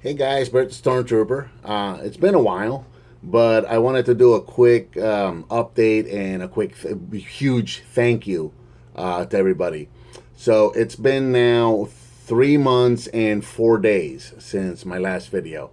Hey guys, Bert the Stormtrooper. It's been a while, but I wanted to do a quick update and a quick, huge thank you to everybody. So it's been now 3 months and 4 days since my last video.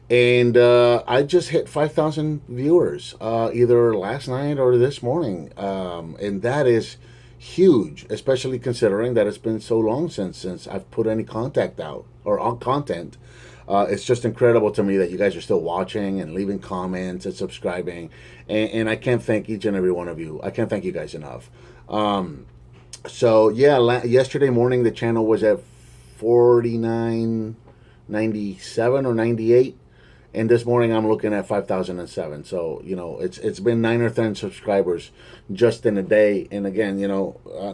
And I just hit 5,000 viewers either last night or this morning. And that is huge, especially considering that it's been so long since I've put any contact out or on content. It's just incredible to me that you guys are still watching and leaving comments and subscribing. And I can't thank each and every one of you. I can't thank you guys enough. So yeah, yesterday morning the channel was at 49.97 or 98, and this morning I'm looking at 5,007. So it's been 9 or 10 subscribers just in a day. And again,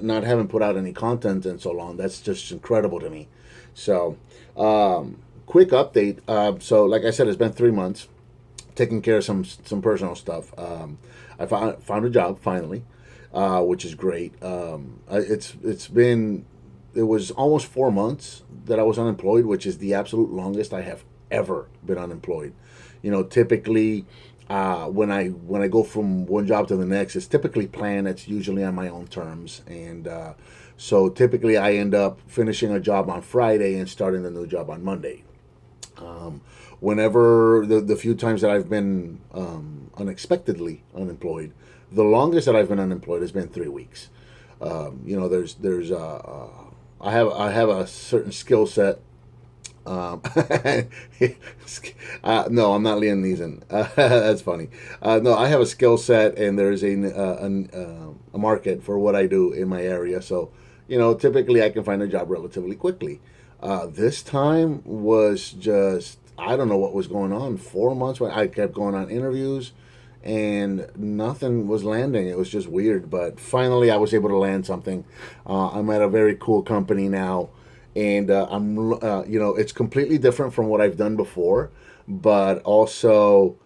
not having put out any content in so long, that's just incredible to me. So quick update. So like I said, it's been 3 months taking care of some personal stuff. I found a job finally, which is great. It was almost 4 months that I was unemployed, which is the absolute longest I have ever been unemployed. Typically, when I go from one job to the next, it's typically planned. It's usually on my own terms, and so typically I end up finishing a job on Friday and starting the new job on Monday. Whenever the few times that I've been unexpectedly unemployed, the longest that I've been unemployed has been 3 weeks. There's I have a certain skill set. Um, no, I'm not Liam Neeson. That's funny. No, I have a skill set, and there's a market for what I do in my area. So, typically I can find a job relatively quickly. This time was just, I don't know what was going on. 4 months when I kept going on interviews and nothing was landing. It was just weird. But finally, I was able to land something. I'm at a very cool company now, and it's completely different from what I've done before, but also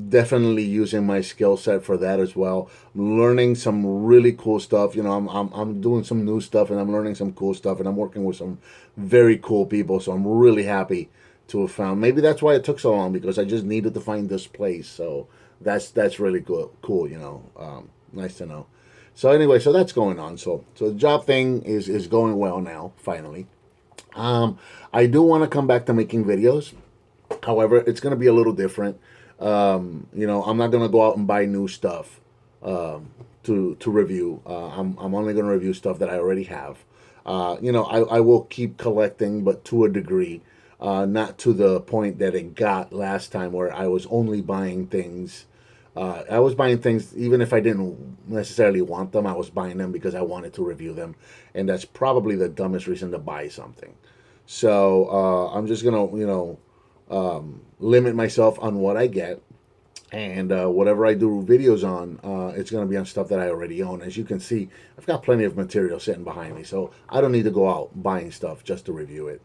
definitely using my skill set for that as well. I'm learning some really cool stuff. I'm doing some new stuff, and I'm learning some cool stuff, and I'm working with some very cool people. So I'm really happy to have found. Maybe that's why it took so long, because I just needed to find this place. So that's really cool. Cool, nice to know. So anyway, so that's going on. So the job thing is going well now. Finally, um, I do want to come back to making videos. However, it's going to be a little different. I'm not going to go out and buy new stuff to review. I'm only going to review stuff that I already have. I will keep collecting, but to a degree, not to the point that it got last time, where I was only buying things. I was buying things even if I didn't necessarily want them. I was buying them because I wanted to review them, and that's probably the dumbest reason to buy something. So I'm just gonna, limit myself on what I get, and whatever I do videos on, it's going to be on stuff that I already own. As you can see, I've got plenty of material sitting behind me, so I don't need to go out buying stuff just to review it.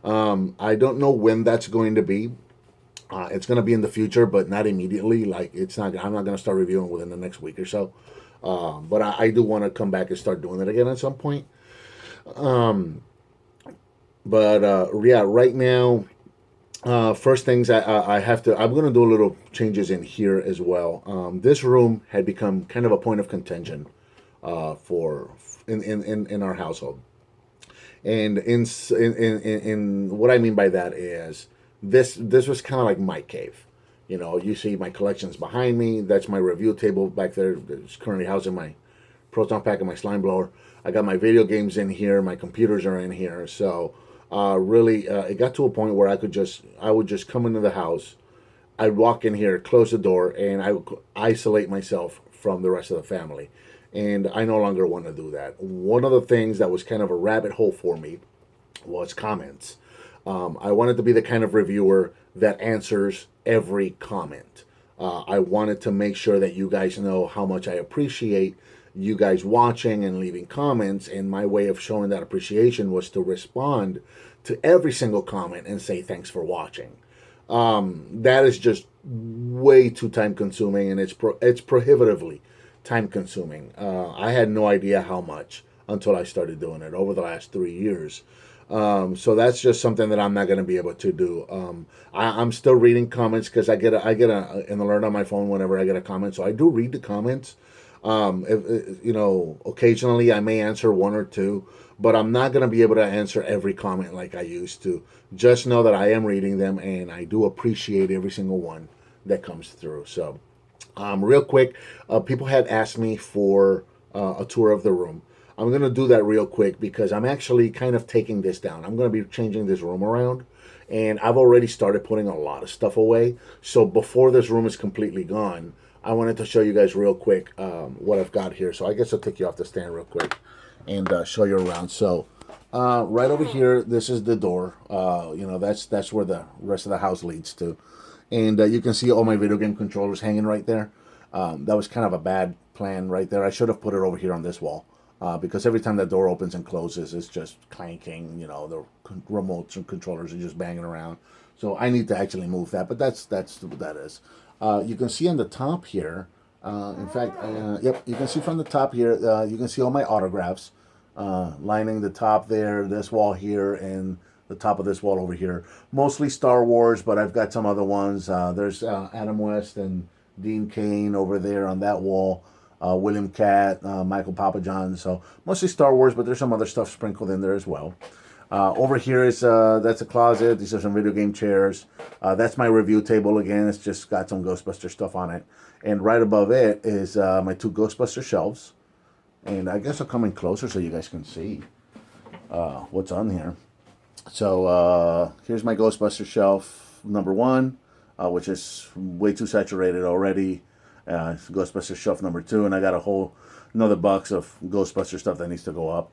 I don't know when that's going to be. It's going to be in the future, but not immediately. Like, it's not. I'm not going to start reviewing within the next week or so. But I do want to come back and start doing it again at some point. Um, but yeah, right now, first things I have to. I'm going to do a little changes in here as well. This room had become kind of a point of contention for in our household. And in what I mean by that is, this was kind of like my cave. You see my collections behind me. That's my review table back there. It's currently housing my proton pack and my slime blower. I got my video games in here. My computers are in here. So really, it got to a point where I would just come into the house. I'd walk in here, close the door, and I would isolate myself from the rest of the family. And I no longer want to do that. One of the things that was kind of a rabbit hole for me was comments. I wanted to be the kind of reviewer that answers every comment. I wanted to make sure that you guys know how much I appreciate you guys watching and leaving comments. And my way of showing that appreciation was to respond to every single comment and say thanks for watching. That is just way too time consuming, and it's prohibitively time consuming. I had no idea how much until I started doing it over the last 3 years. So that's just something that I'm not going to be able to do. I'm still reading comments because an alert on my phone whenever I get a comment. So I do read the comments. Occasionally I may answer one or two, but I'm not going to be able to answer every comment like I used to. Just know that I am reading them, and I do appreciate every single one that comes through. So, real quick, people had asked me for a tour of the room. I'm going to do that real quick because I'm actually kind of taking this down. I'm going to be changing this room around, and I've already started putting a lot of stuff away. So before this room is completely gone, I wanted to show you guys real quick what I've got here. So I guess I'll take you off the stand real quick and show you around. So right over here, this is the door. That's where the rest of the house leads to. And you can see all my video game controllers hanging right there. That was kind of a bad plan right there. I should have put it over here on this wall. Because every time that door opens and closes, it's just clanking. The remotes and controllers are just banging around. So I need to actually move that. But that's what that is. You can see on the top here. Yep, you can see from the top here. You can see all my autographs lining the top there, this wall here, and the top of this wall over here. Mostly Star Wars, but I've got some other ones. There's Adam West and Dean Cain over there on that wall. William Catt, Michael Papajohn. So mostly Star Wars, but there's some other stuff sprinkled in there as well. Over here is that's a closet. These are some video game chairs. That's my review table again. It's just got some Ghostbuster stuff on it. And right above it is my two Ghostbuster shelves. And I guess I'll come in closer so you guys can see what's on here. So here's my Ghostbuster shelf number one, which is way too saturated already. Ghostbuster shelf number two, and I got another box of Ghostbuster stuff that needs to go up.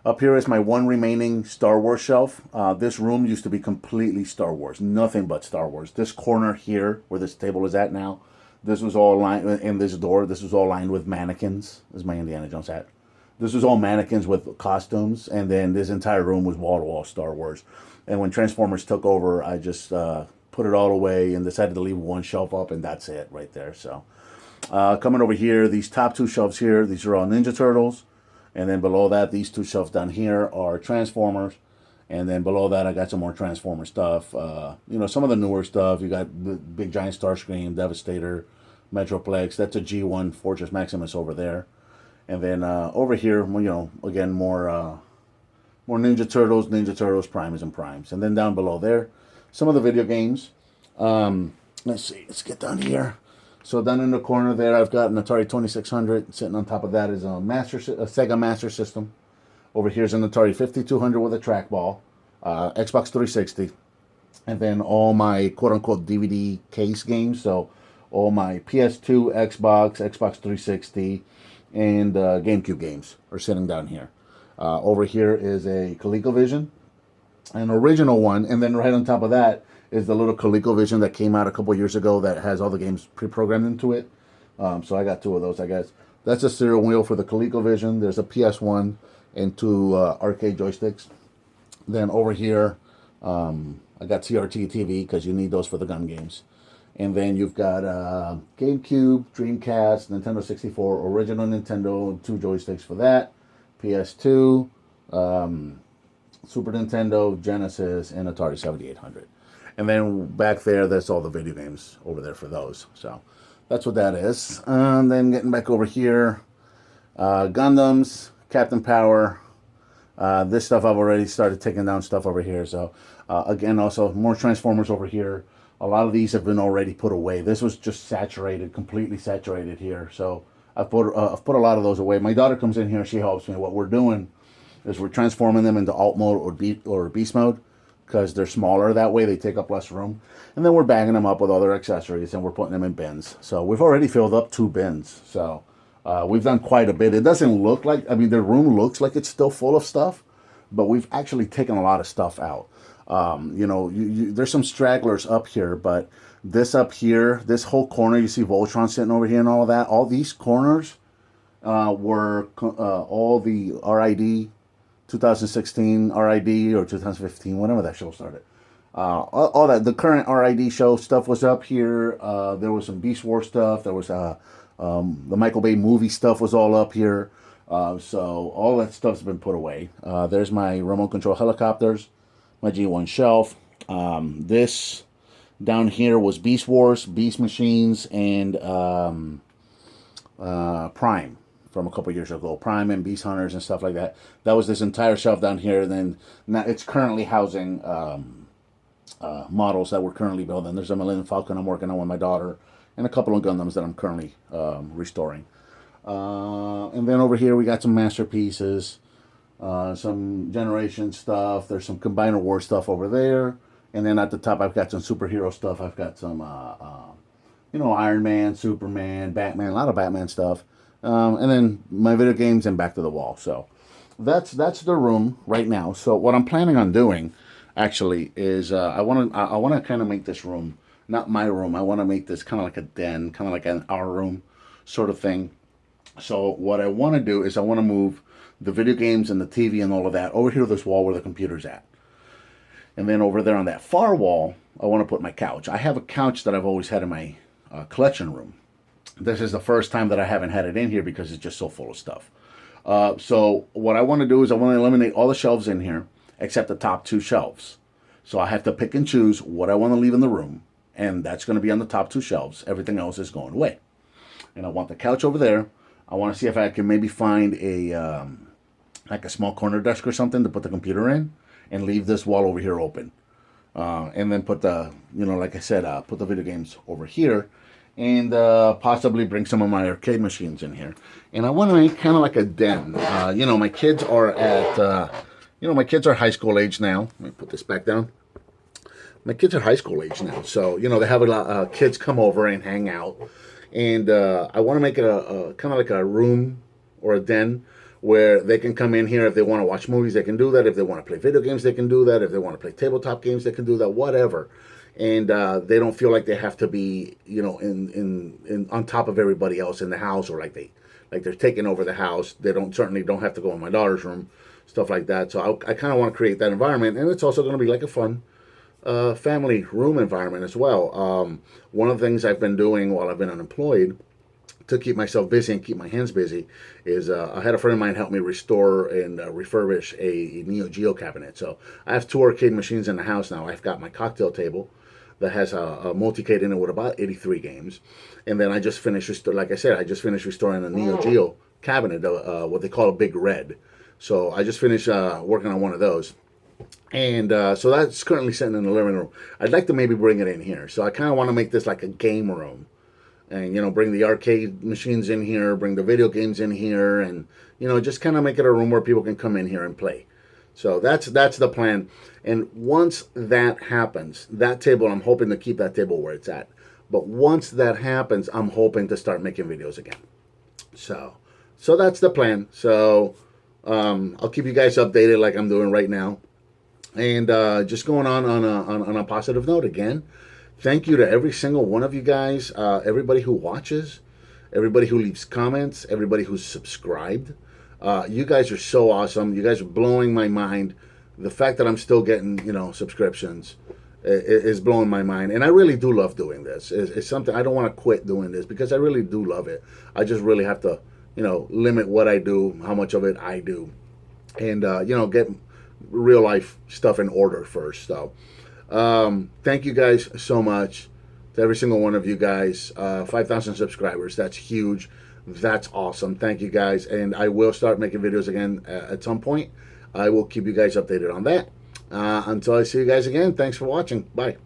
Up here is my one remaining Star Wars shelf. This room used to be completely Star Wars, nothing but Star Wars. This corner here, where this table is at now, this was all lined, in this door, this was all lined with mannequins. This is my Indiana Jones hat. This was all mannequins with costumes, and then this entire room was wall-to-wall Star Wars. And when Transformers took over, I just put it all away and decided to leave one shelf up, and that's it right there. So coming over here, these top two shelves here, these are all Ninja Turtles. And then below that, these two shelves down here are Transformers. And then below that, I got some more Transformer stuff. Some of the newer stuff. You got the Big Giant Starscream, Devastator, Metroplex. That's a G1 Fortress Maximus over there. And then over here, again, more Ninja Turtles, Primes, and Primes. And then down below there, some of the video games. Let's see. Let's get down here. So down in the corner there, I've got an Atari 2600. Sitting on top of that is a Sega Master System. Over here is an Atari 5200 with a trackball, Xbox 360, and then all my quote-unquote DVD case games. So all my PS2, Xbox 360, and GameCube games are sitting down here. Over here is a ColecoVision, an original one, and then right on top of that is the little ColecoVision that came out a couple years ago that has all the games pre-programmed into it. So I got two of those, I guess. That's a serial wheel for the ColecoVision. There's a PS1 and two arcade joysticks. Then over here, I got CRT TV because you need those for the gun games. And then you've got GameCube, Dreamcast, Nintendo 64, original Nintendo, two joysticks for that, PS2, Super Nintendo, Genesis, and Atari 7800. And then back there, that's all the video games over there for those. So that's what that is. And then getting back over here, Gundams, Captain Power. This stuff I've already started taking down stuff over here. So again, also more Transformers over here. A lot of these have been already put away. This was just saturated, completely saturated here. So I've put a lot of those away. My daughter comes in here, she helps me. What we're doing is we're transforming them into alt mode or beast mode because they're smaller that way. They take up less room. And then we're bagging them up with other accessories and we're putting them in bins. So we've already filled up 2 bins. So we've done quite a bit. It doesn't look like, the room looks like it's still full of stuff, but we've actually taken a lot of stuff out. There's some stragglers up here, but this up here, this whole corner, you see Voltron sitting over here and all of that, all these corners were all the RID 2016 RID or 2015, whenever that show started. All that, the current RID show stuff was up here. There was some Beast Wars stuff. There was the Michael Bay movie stuff was all up here. So all that stuff's been put away. There's my remote control helicopters, my G1 shelf. This down here was Beast Wars, Beast Machines, and Prime from a couple years ago. Prime and Beast Hunters and stuff like that. That was this entire shelf down here. And then now it's currently housing models that we're currently building. There's a Millennium Falcon I'm working on with my daughter, and a couple of Gundams that I'm currently restoring. And then over here we got some masterpieces, some generation stuff. There's some Combiner War stuff over there. And then at the top I've got some superhero stuff. I've got some, Iron Man, Superman, Batman, a lot of Batman stuff. And then my video games and back to the wall. So that's the room right now. So what I'm planning on doing actually is I want to kind of make this room not my room. I want to make this kind of like a den, kind of like an our room sort of thing. So what I want to do is I want to move the video games and the TV and all of that over here to this wall where the computer's at. And then over there on that far wall, I want to put my couch. I have a couch that I've always had in my collection room. This is the first time that I haven't had it in here because it's just so full of stuff. So what I want to do is I want to eliminate all the shelves in here except the top two shelves. So I have to pick and choose what I want to leave in the room, and that's going to be on the top two shelves. Everything else is going away. And I want the couch over there. I want to see if I can maybe find a like a small corner desk or something to put the computer in, and leave this wall over here open. And then put the, like I said, put the video games over here, and possibly bring some of my arcade machines in here. And I want to make kind of like a den. My kids are at, my kids are high school age now. Let me put this back down. My kids are high school age now, so they have a lot of kids come over and hang out. And I want to make it a kind of like a room or a den where they can come in here. If they want to watch movies, they can do that. If they want to play video games, they can do that. If they want to play tabletop games, they can do that. Whatever. And they don't feel like they have to be, in on top of everybody else in the house, or like they're taking over the house. They certainly don't have to go in my daughter's room, stuff like that. So I kind of want to create that environment, and it's also going to be like a fun family room environment as well. One of the things I've been doing while I've been unemployed to keep myself busy and keep my hands busy is I had a friend of mine help me restore and refurbish a Neo Geo cabinet. So I have two arcade machines in the house now. I've got my cocktail table that has a multicade in it with about 83 games. And then I just finished, like I said, I just finished restoring a Neo Geo cabinet, what they call a Big Red. So I just finished working on one of those. And so that's currently sitting in the living room. I'd like to maybe bring it in here. So I kind of want to make this like a game room. And, bring the arcade machines in here, bring the video games in here, and, just kind of make it a room where people can come in here and play. So that's the plan. And once that happens, that table, I'm hoping to keep that table where it's at. But once that happens, I'm hoping to start making videos again. So that's the plan. So I'll keep you guys updated like I'm doing right now. And just going on a positive note again, thank you to every single one of you guys, everybody who watches, everybody who leaves comments, everybody who's subscribed. You guys are so awesome. You guys are blowing my mind. The fact that I'm still getting, subscriptions is blowing my mind. And I really do love doing this. It's something, I don't want to quit doing this because I really do love it. I just really have to, limit what I do, how much of it I do, and, get real life stuff in order first. So thank you guys so much to every single one of you guys. 5,000 subscribers, that's huge. That's awesome. Thank you guys, and I will start making videos again at some point. I will keep you guys updated on that. Until I see you guys again, thanks for watching. Bye.